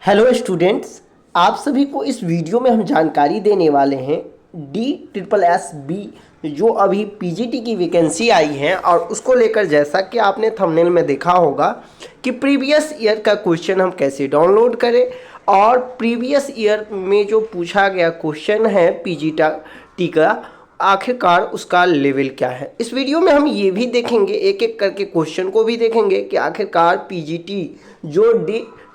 Hello students, आप सभी को इस वीडियो में हम जानकारी देने वाले हैं DSSB जो अभी पीजीटी की वैकेंसी आई है और उसको लेकर जैसा कि आपने थंबनेल में देखा होगा कि प्रीवियस ईयर का क्वेश्चन हम कैसे डाउनलोड करें और प्रीवियस ईयर में जो पूछा गया क्वेश्चन है पीजीटी का आखिरकार उसका लेवल क्या है। इस वीडियो में हम ये भी देखेंगे, एक एक करके क्वेश्चन को भी देखेंगे कि आखिरकार पीजीटी जो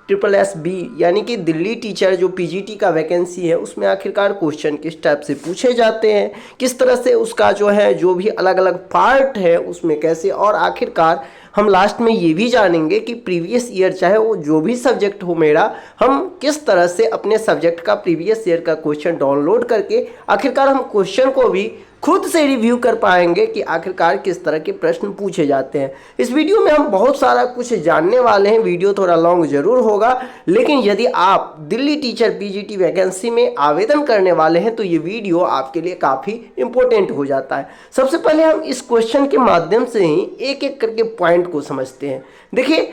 DSSB यानी कि दिल्ली टीचर जो पीजीटी का वैकेंसी है उसमें आखिरकार क्वेश्चन किस टाइप से पूछे जाते हैं, किस तरह से उसका जो है जो भी अलग अलग पार्ट है उसमें कैसे, और आखिरकार हम लास्ट में ये भी जानेंगे कि प्रीवियस ईयर चाहे वो जो भी सब्जेक्ट हो मेरा, हम किस तरह से अपने सब्जेक्ट का प्रीवियस ईयर का क्वेश्चन डाउनलोड करके आखिरकार हम क्वेश्चन को भी खुद से रिव्यू कर पाएंगे कि आखिरकार किस तरह के प्रश्न पूछे जाते हैं। इस वीडियो में हम बहुत सारा कुछ जानने वाले हैं। वीडियो थोड़ा लॉन्ग जरूर होगा, लेकिन यदि आप दिल्ली टीचर पीजीटी वैकेंसी में आवेदन करने वाले हैं तो ये वीडियो आपके लिए काफ़ी इंपॉर्टेंट हो जाता है। सबसे पहले हम इस क्वेश्चन के माध्यम से ही एक एक करके पॉइंट को समझते हैं। देखिए,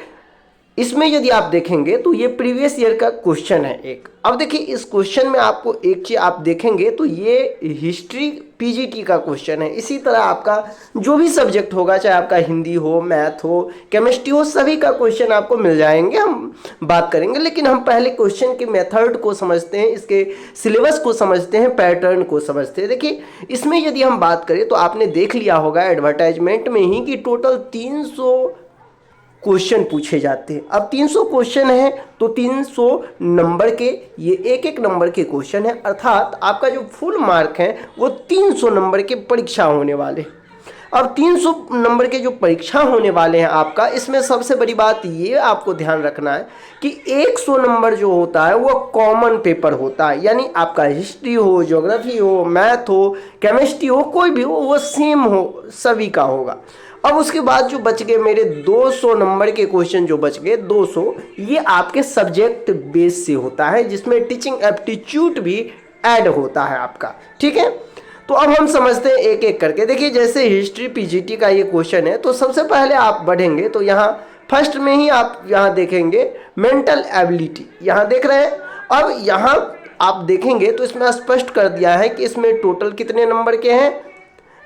इसमें यदि आप देखेंगे तो ये प्रीवियस ईयर का क्वेश्चन है एक। अब देखिए, इस क्वेश्चन में आपको एक चीज़ आप देखेंगे तो ये हिस्ट्री पीजीटी का क्वेश्चन है। इसी तरह आपका जो भी सब्जेक्ट होगा, चाहे आपका हिंदी हो, मैथ हो, केमिस्ट्री हो, सभी का क्वेश्चन आपको मिल जाएंगे, हम बात करेंगे। लेकिन हम पहले क्वेश्चन के मेथड को समझते हैं, इसके सिलेबस को समझते हैं, पैटर्न को समझते हैं। देखिए, इसमें यदि हम बात करें तो आपने देख लिया होगा एडवर्टाइजमेंट में ही कि टोटल 300 क्वेश्चन पूछे जाते हैं। अब 300 क्वेश्चन है तो 300 नंबर के ये एक एक नंबर के क्वेश्चन है, अर्थात आपका जो फुल मार्क है वो 300 नंबर के परीक्षा होने वाले। अब 300 नंबर के जो परीक्षा होने वाले हैं आपका, इसमें सबसे बड़ी बात ये आपको ध्यान रखना है कि 100 नंबर जो होता है वो कॉमन पेपर होता है, यानी आपका हिस्ट्री हो, ज्योग्राफी हो, मैथ हो, केमिस्ट्री हो, कोई भी हो, वो सेम हो, सभी का होगा। अब उसके बाद जो बच गए मेरे 200 नंबर के क्वेश्चन जो बच गए 200, ये आपके सब्जेक्ट बेस से होता है, जिसमें टीचिंग एप्टीट्यूड भी ऐड होता है आपका। ठीक है, तो अब हम समझते हैं एक एक करके। देखिए, जैसे हिस्ट्री पीजीटी का ये क्वेश्चन है तो सबसे पहले आप बढ़ेंगे तो यहाँ फर्स्ट में ही आप यहाँ देखेंगे मेंटल एबिलिटी, यहाँ देख रहे हैं। अब यहाँ आप देखेंगे तो इसमें स्पष्ट कर दिया है कि इसमें टोटल कितने नंबर के हैं।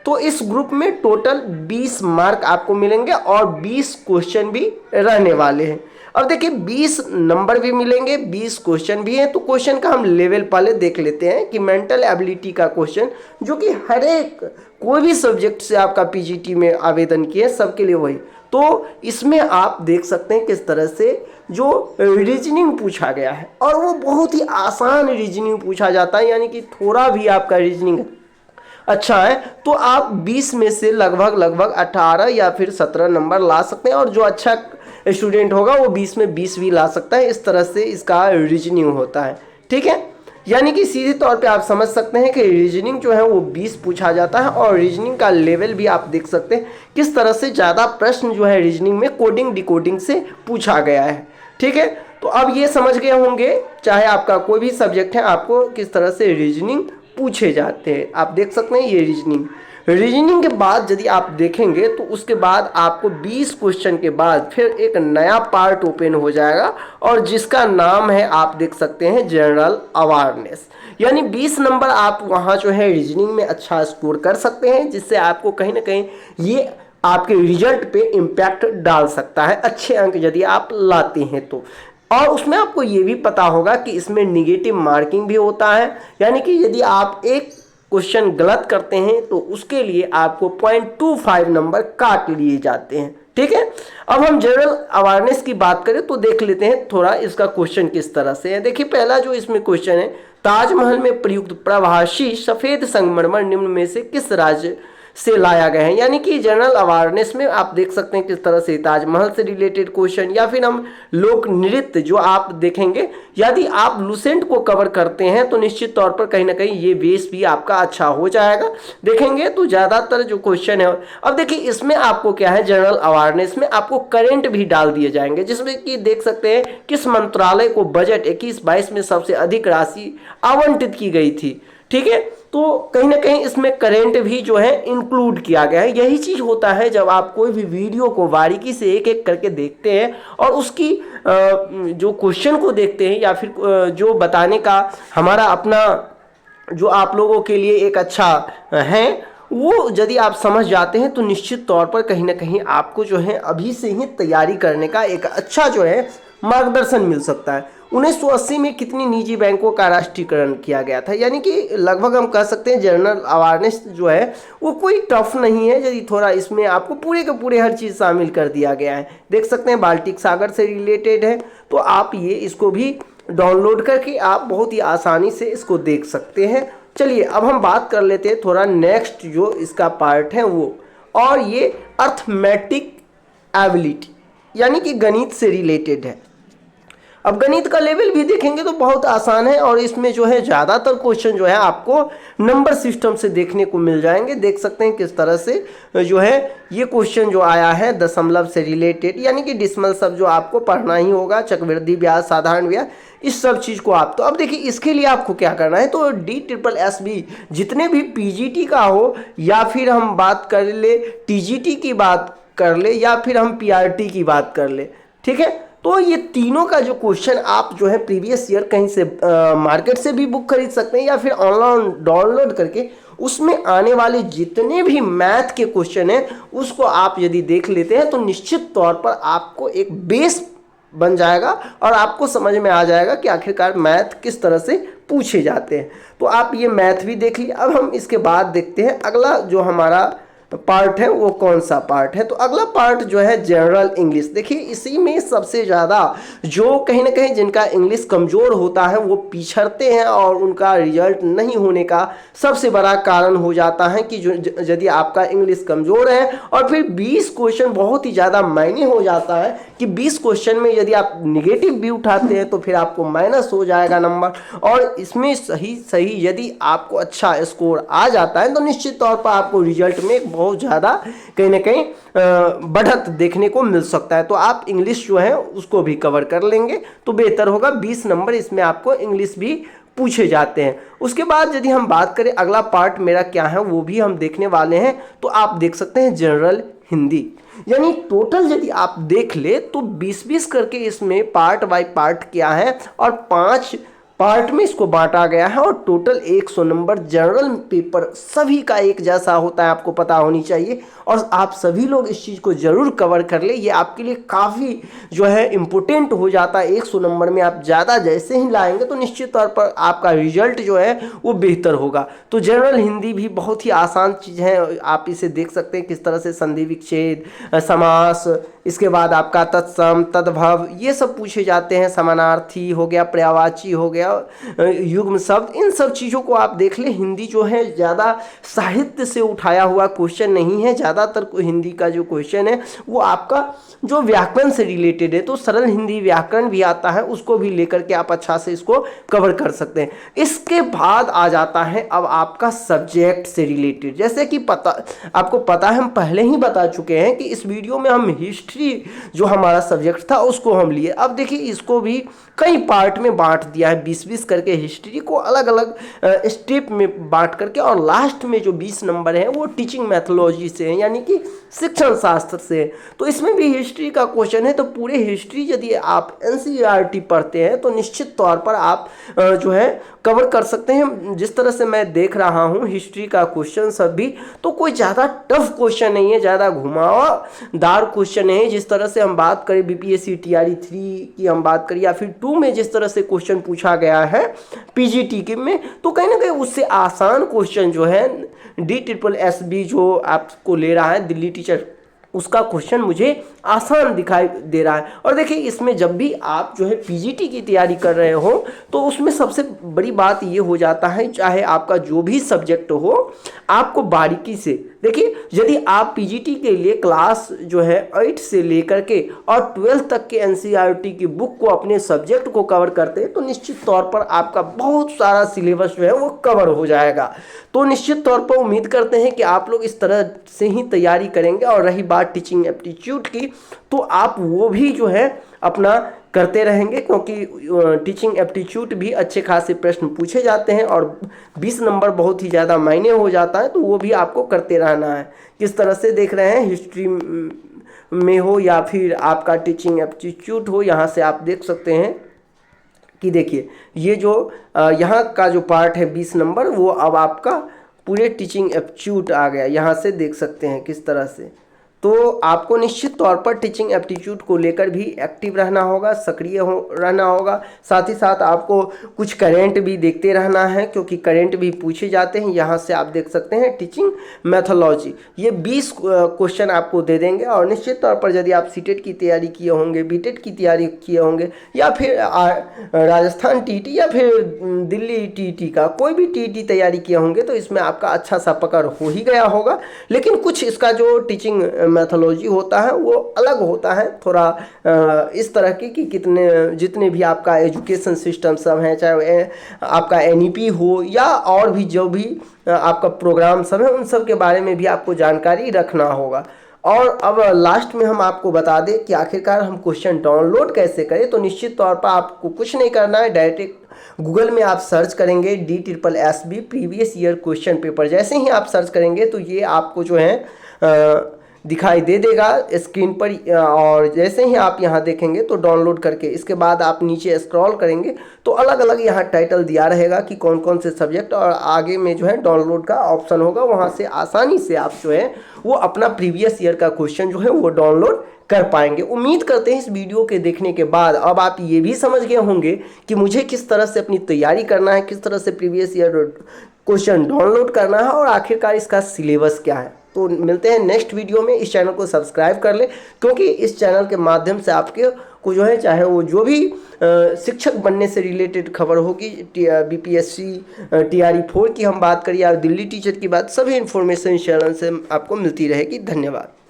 तो इस ग्रुप में टोटल 20 मार्क आपको मिलेंगे और 20 क्वेश्चन भी रहने वाले हैं। अब देखिए, 20 नंबर भी मिलेंगे, 20 क्वेश्चन भी हैं। तो क्वेश्चन का हम लेवल पहले देख लेते हैं कि मेंटल एबिलिटी का क्वेश्चन, जो कि हर एक कोई भी सब्जेक्ट से आपका पीजीटी में आवेदन किए सबके लिए वही। तो इसमें आप देख सकते हैं किस तरह से जो रीजनिंग पूछा गया है, और वो बहुत ही आसान रीजनिंग पूछा जाता है, यानी कि थोड़ा भी आपका रीजनिंग अच्छा है तो आप 20 में से लगभग 18 या फिर 17 नंबर ला सकते हैं, और जो अच्छा स्टूडेंट होगा वो 20 में 20 भी ला सकता है। इस तरह से इसका रीजनिंग होता है। ठीक है, यानी कि सीधे तौर पे आप समझ सकते हैं कि रीजनिंग जो है वो 20 पूछा जाता है, और रीजनिंग का लेवल भी आप देख सकते हैं किस तरह से ज़्यादा प्रश्न जो है रीजनिंग में कोडिंग डिकोडिंग से पूछा गया है। ठीक है, तो अब ये समझ गए होंगे, चाहे आपका कोई भी सब्जेक्ट है, आपको किस तरह से रीजनिंग पूछे जाते हैं। आप देख सकते हैं ये रीजनिंग के बाद यदि आप देखेंगे तो उसके बाद आपको 20 क्वेश्चन के बाद फिर एक नया पार्ट ओपन हो जाएगा, और जिसका नाम है आप देख सकते हैं जनरल अवेयरनेस। यानी 20 नंबर आप वहाँ जो है रीजनिंग में अच्छा स्कोर कर सकते हैं, जिससे आपको कहीं ना कहीं ये आपके रिजल्ट पे इम्पैक्ट डाल सकता है, अच्छे अंक यदि आप लाते हैं तो। और उसमें आपको ये भी पता होगा कि इसमें निगेटिव मार्किंग भी होता है, यानी कि यदि आप एक क्वेश्चन गलत करते हैं तो उसके लिए आपको 0.25 नंबर काट लिए जाते हैं। ठीक है, अब हम जनरल अवेयरनेस की बात करें तो देख लेते हैं थोड़ा इसका क्वेश्चन किस तरह से है। देखिए, पहला जो इसमें क्वेश्चन है, ताजमहल में प्रयुक्त प्रभाषी सफ़ेद संगमरमर निम्न में से किस राज्य से लाया गया है। यानी कि जनरल अवेयरनेस में आप देख सकते हैं किस तरह से ताजमहल से रिलेटेड क्वेश्चन, या फिर हम लोक नृत्य जो आप देखेंगे, यदि आप लुसेंट को कवर करते हैं तो निश्चित तौर पर कहीं ना कहीं ये बेस भी आपका अच्छा हो जाएगा। देखेंगे तो ज़्यादातर जो क्वेश्चन है, अब देखिए इसमें आपको क्या है, जनरल अवेयरनेस में आपको करेंट भी डाल दिए जाएंगे, जिसमें कि देख सकते हैं किस मंत्रालय को बजट 21-22 में सबसे अधिक राशि आवंटित की गई थी। ठीक है, तो कहीं ना कहीं इसमें करेंट भी जो है इंक्लूड किया गया है। यही चीज़ होता है जब आप कोई भी वीडियो को बारीकी से एक एक करके देखते हैं और उसकी जो क्वेश्चन को देखते हैं या फिर जो बताने का हमारा अपना जो आप लोगों के लिए एक अच्छा है, वो यदि आप समझ जाते हैं तो निश्चित तौर पर कहीं ना कहीं आपको जो है अभी से ही तैयारी करने का एक अच्छा जो है मार्गदर्शन मिल सकता है। 1980 में कितनी निजी बैंकों का राष्ट्रीयकरण किया गया था, यानी कि लगभग हम कह सकते हैं जनरल अवेयरनेस जो है वो कोई टफ नहीं है, यदि थोड़ा इसमें आपको पूरे के पूरे हर चीज़ शामिल कर दिया गया है। देख सकते हैं बाल्टिक सागर से रिलेटेड है, तो आप ये इसको भी डाउनलोड करके आप बहुत ही आसानी से इसको देख सकते हैं। चलिए अब हम बात कर लेते हैं थोड़ा नेक्स्ट जो इसका पार्ट है वो, और ये अर्थमेटिक एबिलिटी यानी कि गणित से रिलेटेड है। अब गणित का लेवल भी देखेंगे तो बहुत आसान है, और इसमें जो है ज़्यादातर क्वेश्चन जो है आपको नंबर सिस्टम से देखने को मिल जाएंगे। देख सकते हैं किस तरह से जो है ये क्वेश्चन जो आया है दशमलव से रिलेटेड, यानी कि डिसमल सब जो आपको पढ़ना ही होगा, चक्रवृद्धि ब्याज, साधारण ब्याज, इस सब चीज़ को आप तो अब देखिए इसके लिए आपको क्या करना है, तो DSSB जितने भी PGT का हो, या फिर हम बात कर ले TGT की बात कर ले, या फिर हम PRT की बात कर ले, ठीक है, तो ये तीनों का जो क्वेश्चन आप जो है प्रीवियस ईयर कहीं से मार्केट से भी बुक खरीद सकते हैं, या फिर ऑनलाइन डाउनलोड करके उसमें आने वाले जितने भी मैथ के क्वेश्चन हैं उसको आप यदि देख लेते हैं तो निश्चित तौर पर आपको एक बेस बन जाएगा और आपको समझ में आ जाएगा कि आखिरकार मैथ किस तरह से पूछे जाते हैं। तो आप ये मैथ भी देख लिए। अब हम इसके बाद देखते हैं अगला जो हमारा पार्ट है वो कौन सा पार्ट है। तो अगला पार्ट जो है जनरल इंग्लिश। देखिए इसी में सबसे ज़्यादा जो कहीं ना कहीं जिनका इंग्लिश कमज़ोर होता है वो पिछड़ते हैं, और उनका रिजल्ट नहीं होने का सबसे बड़ा कारण हो जाता है कि जो यदि आपका इंग्लिश कमज़ोर है और फिर 20 क्वेश्चन बहुत ही ज़्यादा मायने हो जाता है कि 20 क्वेश्चन में यदि आप निगेटिव भी उठाते हैं तो फिर आपको माइनस हो जाएगा नंबर, और इसमें सही यदि आपको अच्छा स्कोर आ जाता है तो निश्चित तौर पर आपको रिजल्ट में बहुत ज़्यादा कहीं ना कहीं बढ़त देखने को मिल सकता है। तो आप इंग्लिश जो है उसको भी कवर कर लेंगे तो बेहतर होगा। 20 नंबर इसमें आपको इंग्लिश भी पूछे जाते हैं। उसके बाद यदि हम बात करें अगला पार्ट मेरा क्या है वो भी हम देखने वाले हैं, तो आप देख सकते हैं जनरल हिंदी, यानी टोटल यदि आप देख ले तो 20-20 करके इसमें पार्ट बाय पार्ट क्या है, और 5 पार्ट में इसको बांटा गया है, और टोटल 100 नंबर जनरल पेपर सभी का एक जैसा होता है, आपको पता होनी चाहिए, और आप सभी लोग इस चीज़ को ज़रूर कवर कर ले। ये आपके लिए काफ़ी जो है इम्पोर्टेंट हो जाता है। 100 नंबर में आप ज़्यादा जैसे ही लाएंगे तो निश्चित तौर पर आपका रिजल्ट जो है वो बेहतर होगा। तो जनरल हिंदी भी बहुत ही आसान चीज़ है, आप इसे देख सकते हैं किस तरह से संधि विच्छेद, समास, इसके बाद आपका तत्सम, तद्भव, ये सब पूछे जाते हैं। समानार्थी हो गया, पर्यायवाची हो गया, युग्म शब्द, इन सब चीज़ों को आप देख ले। हिंदी जो है ज़्यादा साहित्य से उठाया हुआ क्वेश्चन नहीं है, ज़्यादातर हिंदी का जो क्वेश्चन है वो आपका जो व्याकरण से रिलेटेड है, तो सरल हिंदी व्याकरण भी आता है, उसको भी लेकर के आप अच्छा से इसको कवर कर सकते हैं। इसके बाद आ जाता है अब आपका सब्जेक्ट से रिलेटेड, जैसे कि आपको पता है हम पहले ही बता चुके हैं कि इस वीडियो में हम हिस्ट्री जो हमारा सब्जेक्ट था उसको हम लिए। अब देखिए इसको भी कई पार्ट में बांट दिया है, 20-20 करके हिस्ट्री को अलग अलग स्टेप में बांट करके, और लास्ट में जो 20 नंबर है वो टीचिंग मैथोलॉजी से है, यानी कि शिक्षण शास्त्र से। तो इसमें भी हिस्ट्री का क्वेश्चन है, तो पूरे हिस्ट्री यदि आप NCERT पढ़ते हैं तो निश्चित तौर पर आप जो है कवर कर सकते हैं। जिस तरह से मैं देख रहा हूँ हिस्ट्री का क्वेश्चन सब भी, तो कोई ज़्यादा टफ क्वेश्चन नहीं है, ज़्यादा घुमावदार क्वेश्चन नहीं है। जिस तरह से हम बात करें BPSC TRE 3 की हम बात करें, या फिर 2 में जिस तरह से क्वेश्चन पूछा गया है PGT के में, तो कहीं ना कहीं उससे आसान क्वेश्चन जो है DSSB जो आपको ले रहा है दिल्ली टीचर, उसका क्वेश्चन मुझे आसान दिखाई दे रहा है। और देखिए इसमें जब भी आप जो है PGT की तैयारी कर रहे हो तो उसमें सबसे बड़ी बात ये हो जाता है, चाहे आपका जो भी सब्जेक्ट हो, आपको बारीकी से देखिए, यदि आप PGT के लिए क्लास जो है 8 से लेकर के और 12 तक के NCERT की बुक को अपने सब्जेक्ट को कवर करते हैं तो निश्चित तौर पर आपका बहुत सारा सिलेबस जो है वो कवर हो जाएगा। तो निश्चित तौर पर उम्मीद करते हैं कि आप लोग इस तरह से ही तैयारी करेंगे। और रही बात टीचिंग एप्टीट्यूड की, तो आप वो भी जो है अपना करते रहेंगे, क्योंकि टीचिंग एप्टीट्यूड भी अच्छे खासे प्रश्न पूछे जाते हैं और 20 नंबर बहुत ही ज़्यादा मायने हो जाता है, तो वो भी आपको करते रहना है। किस तरह से देख रहे हैं हिस्ट्री में हो या फिर आपका टीचिंग एप्टीट्यूड हो, यहाँ से आप देख सकते हैं कि देखिए ये जो यहाँ का जो पार्ट है 20 नंबर, वो अब आपका पूरे टीचिंग एप्टीट्यूड आ गया। यहाँ से देख सकते हैं किस तरह से। तो आपको निश्चित तौर पर टीचिंग एप्टीट्यूड को लेकर भी एक्टिव रहना होगा, सक्रिय रहना होगा। साथ ही साथ आपको कुछ करेंट भी देखते रहना है, क्योंकि करेंट भी पूछे जाते हैं। यहाँ से आप देख सकते हैं टीचिंग मैथोलॉजी, ये 20 क्वेश्चन आपको दे देंगे। और निश्चित तौर पर यदि आप सीटेट की तैयारी किए होंगे, बीटेट की तैयारी किए होंगे, या फिर राजस्थान टीटी या फिर दिल्ली टीटी का कोई भी टीटी तैयारी किए होंगे, तो इसमें आपका अच्छा सा पकड़ हो ही गया होगा। लेकिन कुछ इसका जो टीचिंग मैथोलॉजी होता है वो अलग होता है थोड़ा, इस तरह की कि जितने भी आपका एजुकेशन सिस्टम सब हैं, चाहे आपका एनईपी हो या और भी जो भी आपका प्रोग्राम सब है, उन सब के बारे में भी आपको जानकारी रखना होगा। और अब लास्ट में हम आपको बता दें कि आखिरकार हम क्वेश्चन डाउनलोड कैसे करें। तो निश्चित तौर पर आपको कुछ नहीं करना है, डायरेक्ट गूगल में आप सर्च करेंगे DSSB previous year question paper. जैसे ही आप सर्च करेंगे तो ये आपको जो है दिखाई दे देगा स्क्रीन पर। और जैसे ही आप यहाँ देखेंगे तो डाउनलोड करके इसके बाद आप नीचे स्क्रॉल करेंगे तो अलग अलग यहाँ टाइटल दिया रहेगा कि कौन कौन से सब्जेक्ट, और आगे में जो है डाउनलोड का ऑप्शन होगा। वहाँ से आसानी से आप जो है वो अपना प्रीवियस ईयर का क्वेश्चन जो है वो डाउनलोड कर पाएंगे। उम्मीद करते हैं इस वीडियो के देखने के बाद अब आप ये भी समझ गए होंगे कि मुझे किस तरह से अपनी तैयारी करना है, किस तरह से प्रीवियस ईयर क्वेश्चन डाउनलोड करना है और आखिरकार इसका सिलेबस क्या है। तो मिलते हैं नेक्स्ट वीडियो में। इस चैनल को सब्सक्राइब कर ले, क्योंकि इस चैनल के माध्यम से आपके को जो है, चाहे वो जो भी शिक्षक बनने से रिलेटेड खबर होगी, BPSC TRE 4 की हम बात करें या दिल्ली टीचर की बात, सभी इन्फॉर्मेशन इस चैनल से आपको मिलती रहेगी। धन्यवाद।